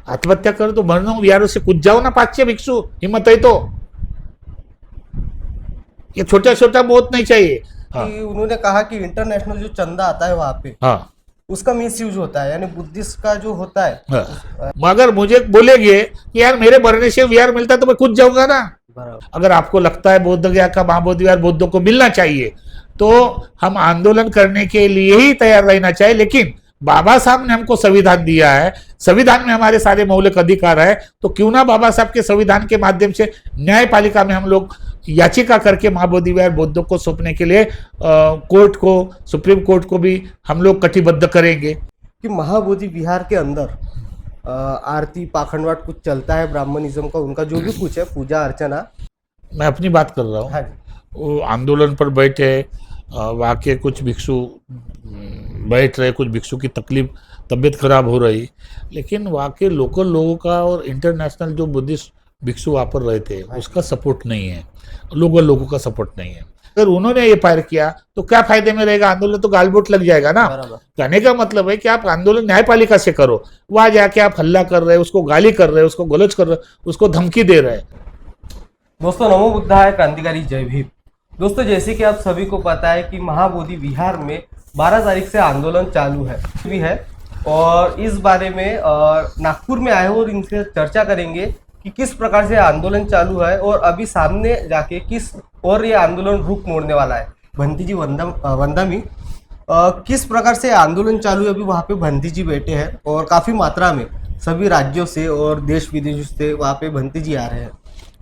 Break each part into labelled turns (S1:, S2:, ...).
S1: आत्महत्या कर तो मरना यार, उससे कूद जाओ ना 5-6 भिक्षु, हिम्मत है तो। ये छोटा छोटा मौत नहीं चाहिए। हाँ
S2: कि उन्होंने कहा कि इंटरनेशनल जो चंदा आता है वहां पे
S1: हाँ
S2: उसका मिसयूज होता है, यानी बुद्धिस्ट का जो होता है।
S1: हाँ। मगर मुझे बोलेंगे कि यार मेरे मरने से विहार मिलता है तो मैं कूद जाऊंगा ना।
S2: बराबर।
S1: अगर आपको लगता है बोध गया का महाबोधि विहार बौद्धों को मिलना चाहिए तो हम आंदोलन करने के लिए ही तैयार रहना चाहिए। लेकिन बाबा साहब ने हमको संविधान दिया है, संविधान में हमारे सारे मौलिक अधिकार है, तो क्यों ना बाबा साहब के संविधान के माध्यम से न्यायपालिका में हम लोग याचिका करके महाबोधि विहार बौद्धों को सौंपने के लिए कोर्ट को, सुप्रीम कोर्ट को भी हम लोग कटिबद्ध करेंगे।
S2: कि महाबोधि विहार के अंदर आरती पाखंडवाट कुछ चलता है, ब्राह्मणिज्म का उनका जो भी कुछ है, पूजा अर्चना।
S1: मैं अपनी बात कर रहा हूँ।
S2: हाँ जी।
S1: वो आंदोलन पर बैठे, वहाँ के कुछ भिक्षु बैठ रहे, कुछ भिक्षु की तबीयत खराब हो रही, लेकिन वहाँ के लोकल लोगों का और इंटरनेशनल जो बुद्धिस्ट भिक्षु वहाँ पर रहते हैं उसका सपोर्ट नहीं है, लोकल लोगों का सपोर्ट नहीं है। अगर उन्होंने ये फायर किया तो क्या फायदे में रहेगा? आंदोलन तो गालबोट लग जाएगा ना। कहने का मतलब है कि आप आंदोलन न्यायपालिका से करो, वहां जाके आप हल्ला कर रहे, उसको गाली कर रहे, उसको गलौज कर रहे, उसको धमकी दे रहे।
S2: दोस्तों नमो बुद्धाय, क्रांतिकारी जय भीम। दोस्तों जैसे कि आप सभी को पता है कि महाबोधि विहार में 12 तारीख से आंदोलन चालू है और इस बारे में नागपुर में आए हो और इनसे चर्चा करेंगे कि किस प्रकार से आंदोलन चालू है और अभी सामने जाके किस और ये आंदोलन रुख मोड़ने वाला है। भंती जी वंदामी, किस प्रकार से आंदोलन चालू है? अभी वहाँ पे भंती जी बैठे हैं और काफी मात्रा में सभी राज्यों से और देश विदेशों से वहाँ पे भंती जी आ रहे हैं,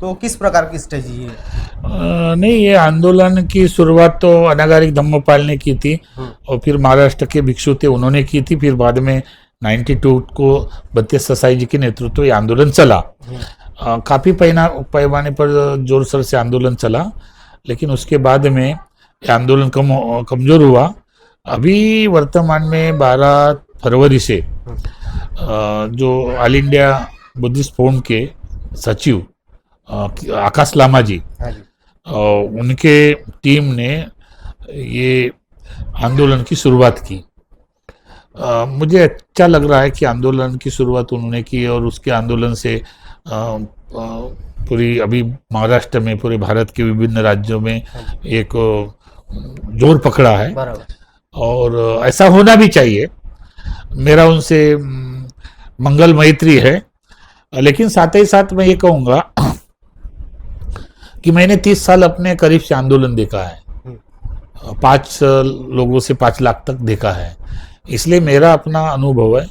S2: तो किस प्रकार की स्ट्रेटजी है?
S1: नहीं, ये आंदोलन की शुरुआत तो अनागारिक धम्मपाल ने की थी और फिर महाराष्ट्र के भिक्षु थे उन्होंने की थी, फिर बाद में 92 को भंते ससाई जी के नेतृत्व ये आंदोलन चला। काफी पैमाने पर जोर शोर से आंदोलन चला, लेकिन उसके बाद में ये आंदोलन कमजोर हुआ। अभी वर्तमान में 12 फरवरी से जो ऑल इंडिया बुद्धिस्ट फोरम के सचिव आकाश लामा जी, उनके टीम ने ये आंदोलन की शुरुआत की। मुझे अच्छा लग रहा है कि आंदोलन की शुरुआत उन्होंने की और उसके आंदोलन से पूरी अभी महाराष्ट्र में, पूरे भारत के विभिन्न राज्यों में एक जोर पकड़ा है और ऐसा होना भी चाहिए। मेरा उनसे मंगल मैत्री है, लेकिन साथ ही साथ मैं ये कहूँगा कि मैंने 30 साल अपने करीब से आंदोलन देखा है, 5 लोगों से 5 लाख तक देखा है, इसलिए मेरा अपना अनुभव है,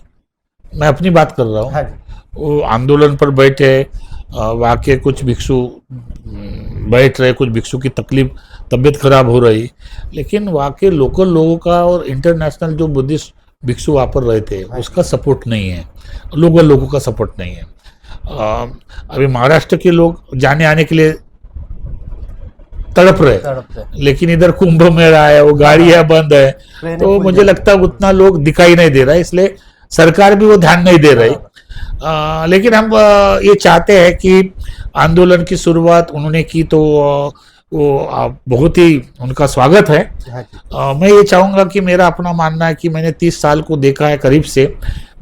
S1: मैं अपनी बात कर रहा हूँ। वो आंदोलन पर बैठे, वहाँ के कुछ भिक्षु बैठ रहे, कुछ भिक्षु की तबीयत खराब हो रही, लेकिन वहाँ के लोकल लोगों का और इंटरनेशनल जो बुद्धिस्ट भिक्षु वहाँ पर रहते हैं उसका सपोर्ट नहीं है, लोकल लोगों का सपोर्ट नहीं है। अभी महाराष्ट्र के लोग जाने आने के लिए तड़प रहे, लेकिन इधर कुंभ मेला है, वो गाड़ियां बंद है, तो मुझे लगता है उतना लोग दिखाई नहीं दे रहा है, इसलिए सरकार भी वो ध्यान नहीं दे रही। लेकिन हम ये चाहते हैं कि आंदोलन की शुरुआत उन्होंने की तो वो बहुत ही उनका स्वागत है। मैं ये चाहूँगा कि मेरा अपना मानना है कि मैंने 30 साल को देखा है करीब से,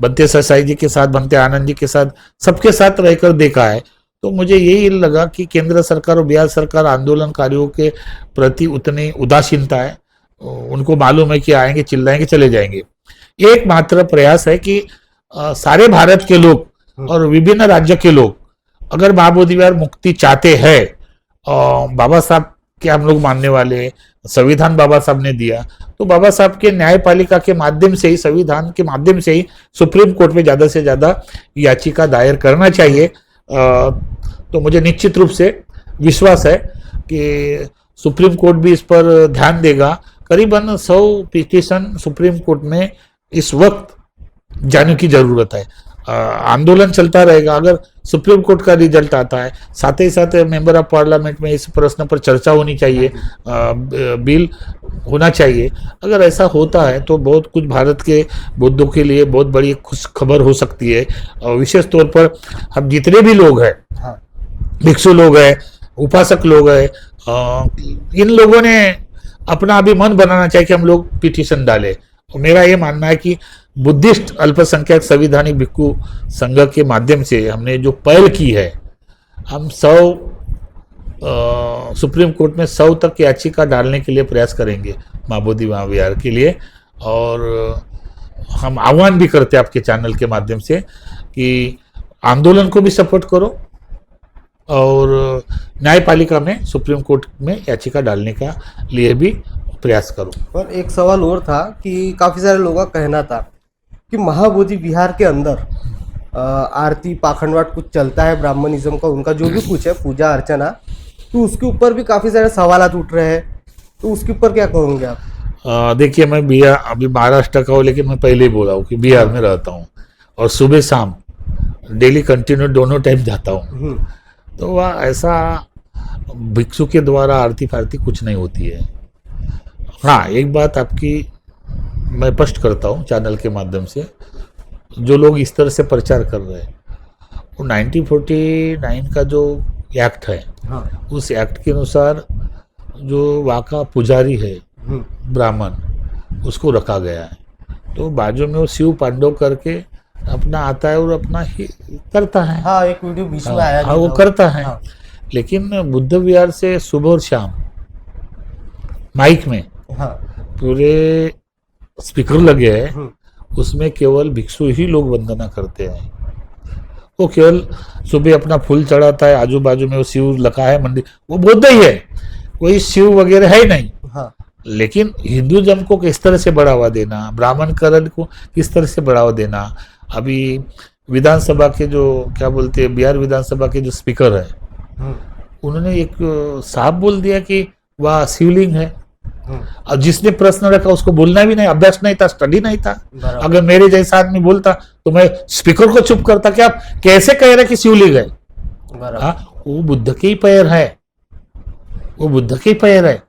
S1: भंते ससाई जी के साथ, भंते आनंद जी के साथ, सबके साथ रहकर देखा है, तो मुझे यही लगा कि केंद्र सरकार और बिहार सरकार आंदोलनकारियों के प्रति उतनी उदासीनता है। उनको मालूम है कि आएंगे, चिल्लाएंगे, चले जाएंगे। एक मात्र प्रयास है कि सारे भारत के लोग और विभिन्न राज्य के लोग अगर महाबोधि विहार मुक्ति चाहते हैं, बाबा साहब के हम लोग मानने वाले, संविधान बाबा साहब ने दिया, तो बाबा साहब के न्यायपालिका के माध्यम से ही, संविधान के माध्यम से ही सुप्रीम कोर्ट में ज्यादा से ज्यादा याचिका दायर करना चाहिए। तो मुझे निश्चित रूप से विश्वास है कि सुप्रीम कोर्ट भी इस पर ध्यान देगा। करीबन 100 पिटीशन सुप्रीम कोर्ट में इस वक्त जाने की जरूरत है। आंदोलन चलता रहेगा, अगर सुप्रीम कोर्ट का रिजल्ट आता है, साथ ही साथ मेंबर ऑफ पार्लियामेंट में इस प्रश्न पर चर्चा होनी चाहिए, बिल होना चाहिए। अगर ऐसा होता है तो बहुत कुछ भारत के बौद्धों के लिए बहुत बड़ी खुश खबर हो सकती है। विशेष तौर पर हम जितने भी लोग हैं, भिक्षु लोग हैं, उपासक लोग हैं, इन लोगों ने अपना अभी मन बनाना चाहिए कि हम लोग पिटीशन डालें। मेरा ये मानना है कि बुद्धिस्ट अल्पसंख्यक संविधानिक भिक्खु संघ के माध्यम से हमने जो पहल की है, हम 100 सुप्रीम कोर्ट में 100 तक याचिका डालने के लिए प्रयास करेंगे माँ बोधि महाविहार के लिए। और हम आह्वान भी करते हैं आपके चैनल के माध्यम से कि आंदोलन को भी सपोर्ट करो और न्यायपालिका में सुप्रीम कोर्ट में याचिका डालने का लिए भी प्रयास करो।
S2: और एक सवाल और था कि काफी सारे लोगों का कहना था कि महाबोधि विहार के अंदर आरती पाखंडवाट कुछ चलता है, ब्राह्मणिज्म का उनका जो भी कुछ है पूजा अर्चना, तो उसके ऊपर भी काफी सारे सवाल उठ रहे हैं, तो उसके ऊपर क्या कहोगे आप?
S1: देखिए, मैं बिहार अभी महाराष्ट्र का हूँ, लेकिन मैं पहले ही बोला हूँ कि बिहार में रहता हूँ और सुबह शाम डेली कंटिन्यू दोनों टाइम जाता हूँ। तो वह ऐसा भिक्षु के द्वारा आरती फारती कुछ नहीं होती है। हाँ, एक बात आपकी मैं स्पष्ट करता हूँ चैनल के माध्यम से, जो लोग इस तरह से प्रचार कर रहे हैं वो 1949 का जो एक्ट है, हाँ, उस एक्ट के अनुसार जो वहाँ का पुजारी है ब्राह्मण, उसको रखा गया है। तो बाजू में वो शिव पांडव करके अपना आता है और अपना ही करता है।
S2: हाँ, एक वीडियो बीच में आया।
S1: हाँ, वो करता है। हाँ। लेकिन बुद्ध विहार से सुबह और शाम माइक में, हाँ, पूरे स्पीकर लगे हैं, उसमें केवल भिक्षु ही लोग वंदना करते हैं। वो केवल सुबह अपना फूल चढ़ाता है, आजू बाजू में वो शिव लगा है मंदिर, वो बौद्ध ही है, कोई शिव वगैरह है नहीं। हाँ। लेकिन हिंदुइज्म को किस तरह से बढ़ावा देना, ब्राह्मणकरण को किस तरह से बढ़ावा देना, अभी विधानसभा के जो क्या बोलते हैं, बिहार विधानसभा के जो स्पीकर है, उन्होंने एक साफ बोल दिया कि वह शिवलिंग है। और जिसने प्रश्न रखा उसको बोलना भी नहीं, अभ्यास नहीं था, स्टडी नहीं था। अगर मेरे जैसा आदमी बोलता तो मैं स्पीकर को चुप करता कि आप कैसे कह रहे कि शिवलिंग है। हाँ, वो बुद्ध के ही पैर है, वो बुद्ध के ही पैर है।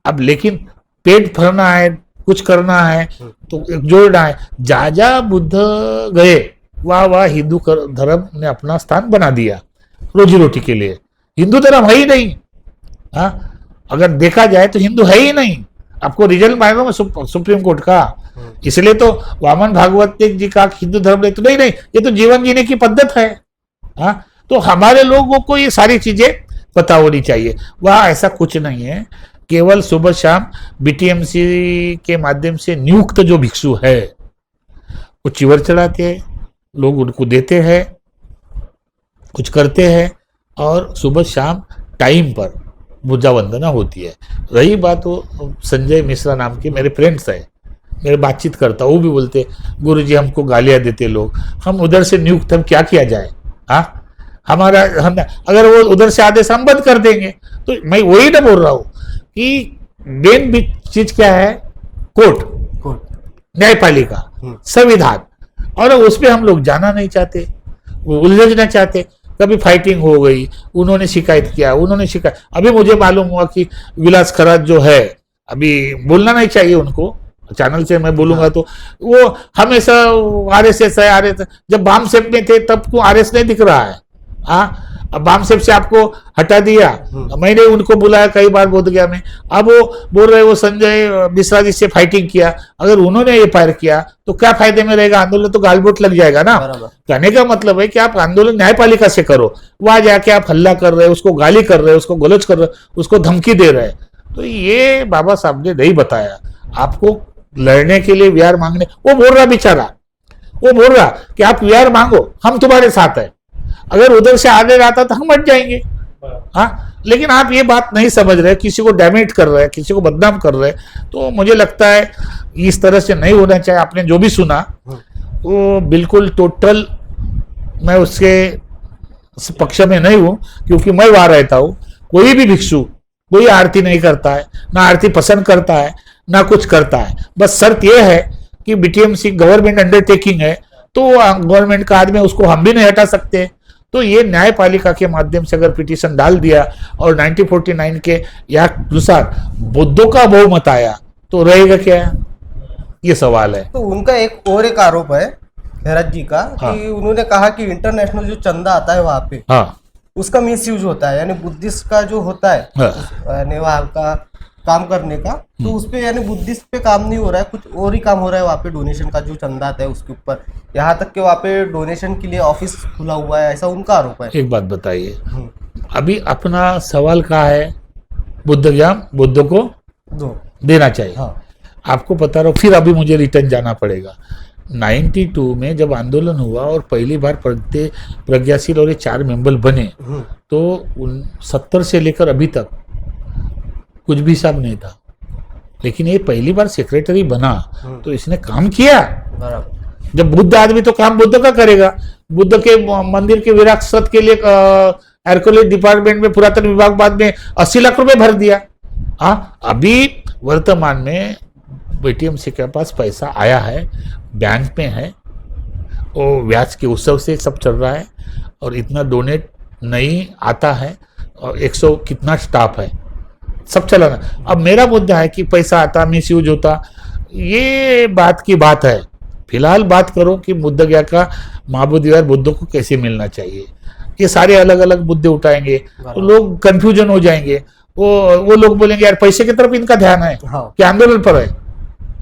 S1: अब लेकिन पेट भरना है, कुछ करना है तो जोड़ना है। जहाँ जहाँ बुद्ध गए वहाँ वहाँ हिंदू धर्म ने अपना स्थान बना दिया रोजी रोटी के लिए। हिंदू धर्म है ही नहीं। हाँ, अगर देखा जाए तो हिंदू है ही नहीं। आपको रिजल्ट मालूम है सुप्रीम कोर्ट का, इसलिए तो वामन भागवत जी का हिंदू धर्म नहीं, तो नहीं, ये तो जीवन जीने की पद्धत है। हाँ, तो हमारे लोगों को ये सारी चीजें पता होनी चाहिए। वहाँ ऐसा कुछ नहीं है, केवल सुबह शाम बीटीएमसी के माध्यम से नियुक्त जो भिक्षु है वो चिवर चढ़ाते हैं, लोग उनको देते हैं, कुछ करते हैं और सुबह शाम टाइम पर पूजा वंदना होती है। रही बात वो संजय मिश्रा नाम के मेरे फ्रेंड्स है, मेरे बातचीत करता, वो भी बोलते गुरुजी हमको गालियां देते लोग, हम उधर से नियुक्त, हम क्या किया जाए। हाँ, हमारा हम अगर वो उधर से आदेश हम बंद कर देंगे। तो मैं वही ना बोल रहा हूँ कि मेन चीज क्या है, कोर्ट, न्यायपालिका, संविधान, और उस पर हम लोग जाना नहीं चाहते, उलझना चाहते। कभी फाइटिंग हो गई, उन्होंने शिकायत किया, उन्होंने शिकायत, अभी मुझे मालूम हुआ कि विलास खराज जो है, अभी बोलना नहीं चाहिए उनको, चैनल से मैं बोलूंगा तो वो हमेशा आरएसएस है, आरएसएस, जब बाम सेप में थे तब को आरएस नहीं दिख रहा है। हाँ, अब बाम सेप से आपको हटा दिया, मैंने उनको बुलाया कई बार बोध गया में, अब वो बोल रहे वो संजय मिश्रा जी से फाइटिंग किया। अगर उन्होंने ये फायर किया तो क्या फायदे में रहेगा, आंदोलन तो गालबोट लग जाएगा ना। कहने का मतलब है कि आप आंदोलन न्यायपालिका से करो, वहां जाके आप हल्ला कर रहे, उसको गाली कर रहे, उसको गलौज कर रहे, उसको धमकी दे रहे, तो ये बाबा साहब ने नहीं बताया आपको लड़ने के लिए विहार मांगने। वो बोल रहा बेचारा, वो बोल रहा कि आप विहार मांगो, हम तुम्हारे साथ है, अगर उधर से आगे रहता तो हम हट जाएंगे। हाँ, लेकिन आप ये बात नहीं समझ रहे, किसी को डैमेज कर रहे हैं, किसी को बदनाम कर रहे हैं। तो मुझे लगता है इस तरह से नहीं होना चाहिए। आपने जो भी सुना वो बिल्कुल टोटल मैं उसके पक्ष में नहीं हूं, क्योंकि मैं वहां रहता हूं। कोई भी भिक्षु कोई आरती नहीं करता है, ना आरती पसंद करता है, ना कुछ करता है। बस शर्त यह है कि बीटीएमसी गवर्नमेंट अंडरटेकिंग है, तो गवर्नमेंट का आदमी, उसको हम भी नहीं हटा सकते। तो ये न्यायपालिका के माध्यम से अगर पिटीशन डाल दिया और 1949 के अनुसार बुद्धों का बहुमत आया तो रहेगा क्या, ये सवाल है।
S2: तो उनका एक आरोप है खैरत जी का, हाँ, कि उन्होंने कहा कि इंटरनेशनल जो चंदा आता है वहां पे, हाँ, उसका मिसयूज होता है, यानी बुद्धिस्ट का जो होता है, हाँ, यानी वहां का काम करने का, तो उस पे यानी बुद्धिस्ट पे काम नहीं हो रहा है, कुछ और ही काम हो रहा है वहाँ पे। डोनेशन का जो चंदा आता है उसके ऊपर, यहाँ तक कि वहाँ पे डोनेशन के लिए ऑफिस खुला हुआ है, ऐसा उनका आरोप है।
S1: एक बात बताइए, अभी अपना सवाल कहाँ है? बुद्ध ज्ञान बुद्ध को
S2: दो
S1: देना चाहिए।
S2: हाँ
S1: आपको पता रहो, फिर अभी मुझे रिटर्न जाना पड़ेगा। 92 में जब आंदोलन हुआ और पहली बार प्रज्ञाशील और ये 4 मेंबर बने, तो 70 से लेकर अभी तक कुछ भी हिसाब नहीं था। लेकिन ये पहली बार सेक्रेटरी बना तो इसने काम किया।
S2: बराबर।
S1: जब बुद्ध आदमी तो काम बुद्ध का करेगा। बुद्ध के मंदिर के विरासत के लिए एर्कोलॉजी डिपार्टमेंट में पुरातन विभाग बाद में 80 लाख रुपए भर दिया। हाँ, अभी वर्तमान में बीटीएमसी के पास पैसा आया है, बैंक में है, वो ब्याज के उत्सव से सब चल रहा है और इतना डोनेट नहीं आता है और 100 कितना स्टाफ है, सब चलाना। अब मेरा मुद्दा है कि पैसा आता, मिस यूज होता, ये बात की बात है। फिलहाल बात करो कि बुद्ध गया का महाबोधि विहार बुद्ध को कैसे मिलना चाहिए। ये सारे अलग अलग मुद्दे उठाएंगे तो लोग कंफ्यूजन हो जाएंगे। वो लोग बोलेंगे यार पैसे की तरफ इनका ध्यान है,
S2: हाँ।
S1: क्या आंदोलन पर है।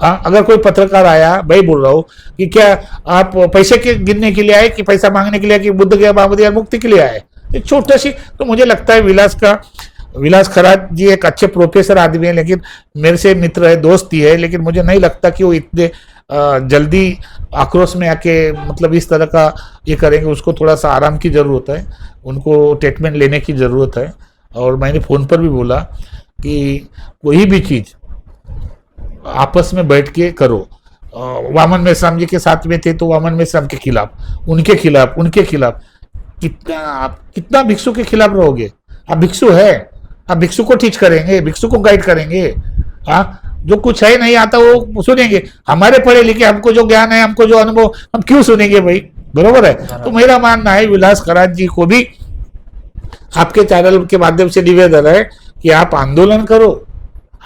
S1: हाँ, अगर कोई पत्रकार आया, भाई बोल रहा हूँ कि क्या आप पैसे के गिनने के लिए आए कि पैसा मांगने के लिए, कि बुद्ध गया महाबोधि विहार मुक्ति के लिए आए, एक छोटा सी। तो मुझे लगता है विलास खरात जी एक अच्छे प्रोफेसर आदमी है, लेकिन मेरे से मित्र है, दोस्त ही है, लेकिन मुझे नहीं लगता कि वो इतने जल्दी आक्रोश में आके मतलब इस तरह का ये करेंगे। उसको थोड़ा सा आराम की ज़रूरत है, उनको ट्रीटमेंट लेने की ज़रूरत है। और मैंने फ़ोन पर भी बोला कि कोई भी चीज़ आपस में बैठ के करो। वामन मेश्राम जी के साथ में थे तो वामन मेश्राम के खिलाफ, उनके खिलाफ कितना भिक्षु के खिलाफ रहोगे? आप भिक्षु है, आप भिक्षु को टीच करेंगे, भिक्षु को गाइड करेंगे। हाँ, जो कुछ है नहीं आता वो सुनेंगे। हमारे पढ़े लिखे, हमको जो ज्ञान है, हमको जो अनुभव, हम क्यों सुनेंगे भाई? बरोबर है। तो मेरा मानना है विलास खरात जी को भी आपके चैनल के माध्यम से निवेदन है कि आप आंदोलन करो,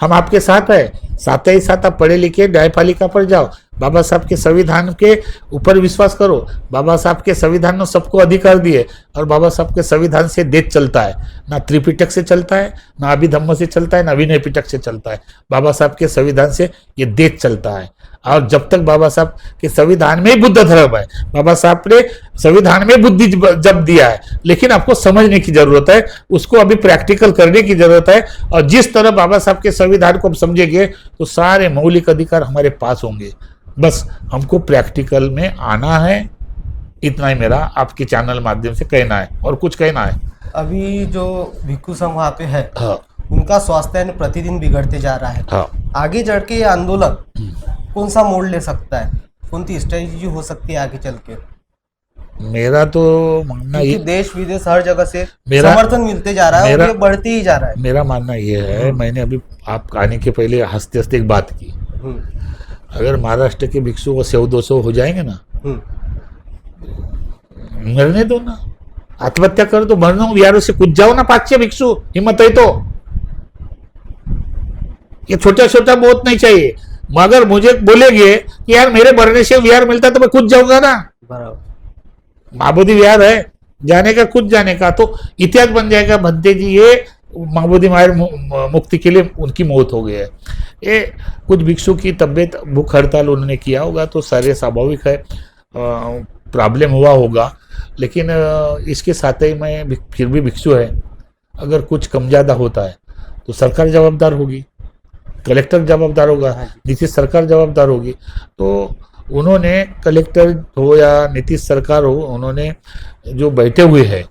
S1: हम आपके साथ है। साथ ही साथ आप पढ़े लिखे न्यायपालिका पर जाओ, बाबा साहब के संविधान के ऊपर विश्वास करो। बाबा साहब के संविधान ने सबको अधिकार दिए और बाबा साहब के संविधान से देश चलता है, ना त्रिपिटक से चलता है, ना अभिधम्म से चलता है, ना विनय पिटक से चलता है। बाबा साहब के संविधान से ये देश चलता है। और जब तक बाबा साहब के संविधान में बुद्ध धर्म है, बाबा साहब ने संविधान में बुद्धि जब दिया है, लेकिन आपको समझने की जरूरत है, उसको अभी प्रैक्टिकल करने की जरूरत है। और जिस तरह बाबा साहब के संविधान को हम समझेंगे तो सारे मौलिक अधिकार हमारे पास होंगे। बस हमको प्रैक्टिकल में आना है, इतना ही मेरा आपके चैनल माध्यम से कहना है। और कुछ कहना है?
S2: अभी जो भिक्षु संघ वहाँ पे है,
S1: हाँ,
S2: उनका स्वास्थ्य यानी प्रतिदिन बिगड़ते जा रहा है।
S1: हाँ।
S2: आगे चढ़ के ये आंदोलन कौन सा मोड़ ले सकता है? कौन सी स्ट्रेटेजी हो सकती है आगे चल के?
S1: मेरा तो मानना ये,
S2: देश विदेश हर जगह से
S1: मेरा
S2: समर्थन मिलते जा रहा है और ये बढ़ते ही जा रहा है।
S1: मेरा मानना ये है, मैंने अभी आप आने के पहले हंसते हंसते एक बात की, अगर महाराष्ट्र के भिक्षु वो 100-200 हो जाएंगे ना, मरने दो ना, आत्महत्या कर दो, मरना यारों से कुछ जाओ ना, 5-6 भिक्षु, हिम्मत है तो। ये छोटा छोटा बहुत नहीं चाहिए। मगर मुझे बोलेंगे कि यार मेरे मरने से विहार मिलता तो मैं खुद जाऊंगा ना।
S2: बराबर।
S1: महाबोधि विहार है, जाने का खुद जाने का, तो इतिहास बन जाएगा भंते जी ये महाबोधि विहार मुक्ति के लिए उनकी मौत हो गई है। ये कुछ भिक्षु की तबीयत, भूख हड़ताल उन्होंने किया होगा तो सारे स्वाभाविक है, प्रॉब्लम हुआ होगा। लेकिन इसके साथ ही मैं फिर भी भिक्षु है, अगर कुछ कम ज़्यादा होता है तो सरकार जवाबदार होगी, कलेक्टर जवाबदार होगा, नीतीश सरकार जवाबदार होगी। तो उन्होंने, कलेक्टर हो या नीतीश सरकार हो, उन्होंने जो बैठे हुए हैं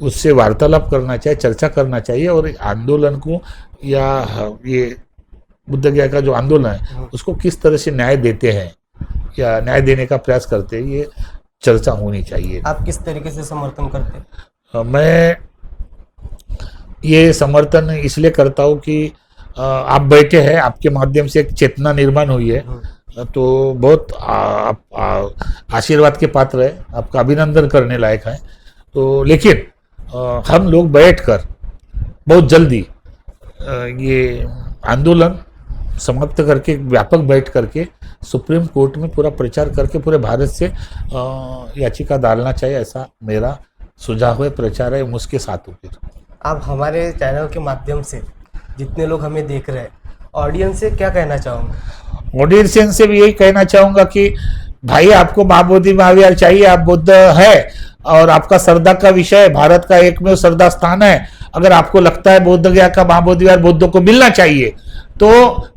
S1: उससे वार्तालाप करना चाहिए, चर्चा करना चाहिए और आंदोलन को या ये बुद्ध गया का जो आंदोलन है उसको किस तरह से न्याय देते हैं या न्याय देने का प्रयास करते हैं, ये चर्चा होनी चाहिए।
S2: आप किस तरीके से समर्थन करते हैं?
S1: मैं ये समर्थन इसलिए करता हूँ कि आप बैठे हैं, आपके माध्यम से एक चेतना निर्माण हुई है, तो बहुत आशीर्वाद के पात्र है, आपका अभिनंदन करने लायक है। तो लेकिन हम लोग बैठकर बहुत जल्दी ये आंदोलन समाप्त करके, व्यापक बैठ करके सुप्रीम कोर्ट में पूरा प्रचार करके पूरे भारत से याचिका डालना चाहिए, ऐसा मेरा सुझाव है, प्रचार है, मुझके साथ हो। फिर
S2: आप हमारे चैनल के माध्यम से जितने लोग हमें देख रहे हैं, ऑडियंस से क्या कहना चाहोगे?
S1: ऑडियंस से भी यही कहना चाहूंगा कि भाई आपको महाबोधि महाविहार चाहिए, आप बुद्ध है और आपका श्रद्धा का विषय भारत का एकमेव श्रद्धा स्थान है। अगर आपको लगता है बोध गया का महाबोधि विहार बुद्ध को मिलना चाहिए तो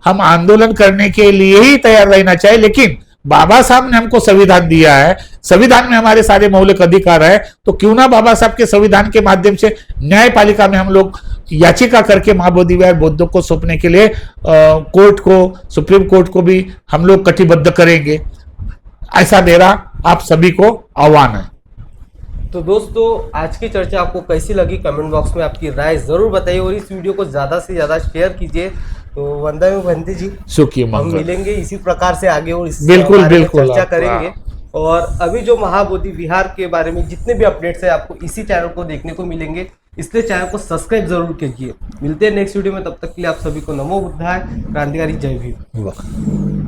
S1: हम आंदोलन करने के लिए ही तैयार रहना चाहिए। लेकिन बाबा साहब ने हमको संविधान दिया है, संविधान में हमारे सारे मौलिक अधिकार है, तो क्यों ना बाबा साहब के संविधान के माध्यम से न्यायपालिका में हम लोग याचिका करके महाबोधि विहार बुद्ध को सौंपने के लिए कोर्ट को, सुप्रीम कोर्ट को भी हम लोग कटिबद्ध करेंगे। ऐसा मेरा आप सभी को आह्वान है।
S2: तो दोस्तों आज की चर्चा आपको कैसी लगी कमेंट बॉक्स में आपकी राय जरूर बताइए और इस वीडियो को ज़्यादा से ज़्यादा शेयर कीजिए। तो वंदे भंते जी,
S1: सुखी
S2: हम
S1: मंगल।
S2: मिलेंगे इसी प्रकार से आगे और इससे
S1: बिल्कुल
S2: बारे में
S1: बिल्कुल
S2: चर्चा करेंगे। और अभी जो महाबोधि विहार के बारे में जितने भी अपडेट्स है आपको इसी चैनल को देखने को मिलेंगे, इसलिए चैनल को सब्सक्राइब जरूर कीजिए। मिलते हैं नेक्स्ट वीडियो में, तब तक के लिए आप सभी को नमो बुद्धाय, क्रांतिकारी जय भीम।